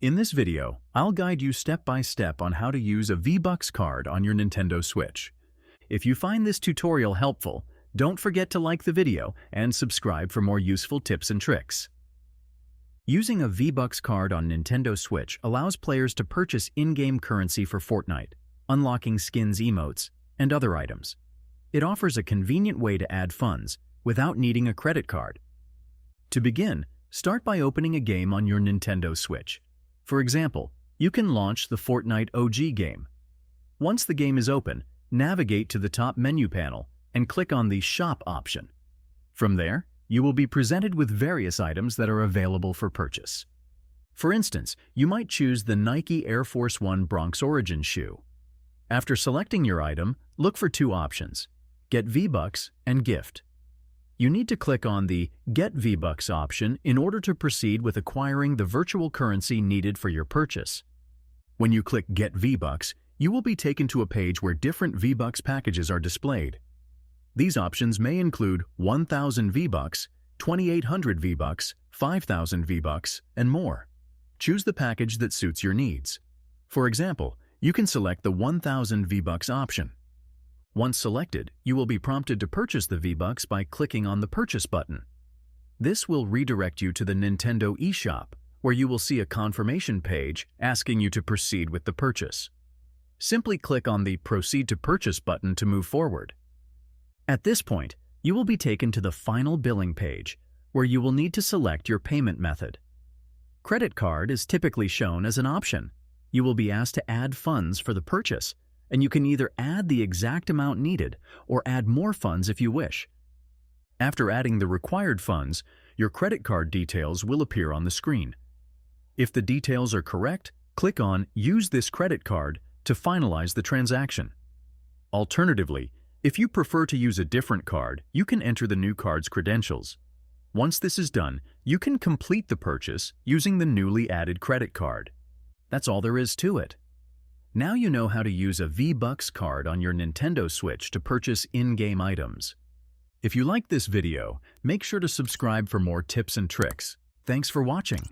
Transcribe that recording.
In this video, I'll guide you step by step on how to use a V-Bucks card on your Nintendo Switch. If you find this tutorial helpful, don't forget to like the video and subscribe for more useful tips and tricks. Using a V-Bucks card on Nintendo Switch allows players to purchase in-game currency for Fortnite, unlocking skins, emotes, and other items. It offers a convenient way to add funds without needing a credit card. To begin, start by opening a game on your Nintendo Switch. For example, you can launch the Fortnite OG game. Once the game is open, navigate to the top menu panel and click on the Shop option. From there, you will be presented with various items that are available for purchase. For instance, you might choose the Nike Air Force 1 Bronx Origin shoe. After selecting your item, look for two options: Get V-Bucks and Gift. You need to click on the Get V-Bucks option in order to proceed with acquiring the virtual currency needed for your purchase. When you click Get V-Bucks, you will be taken to a page where different V-Bucks packages are displayed. These options may include 1,000 V-Bucks, 2,800 V-Bucks, 5,000 V-Bucks, and more. Choose the package that suits your needs. For example, you can select the 1,000 V-Bucks option. Once selected, you will be prompted to purchase the V-Bucks by clicking on the Purchase button. This will redirect you to the Nintendo eShop, where you will see a confirmation page asking you to proceed with the purchase. Simply click on the Proceed to Purchase button to move forward. At this point, you will be taken to the final billing page, where you will need to select your payment method. Credit card is typically shown as an option. You will be asked to add funds for the purchase, and you can either add the exact amount needed or add more funds if you wish. After adding the required funds, your credit card details will appear on the screen. If the details are correct, click on Use this credit card to finalize the transaction. Alternatively, if you prefer to use a different card, you can enter the new card's credentials. Once this is done, you can complete the purchase using the newly added credit card. That's all there is to it. Now you know how to use a V-Bucks card on your Nintendo Switch to purchase in-game items. If you liked this video, make sure to subscribe for more tips and tricks. Thanks for watching.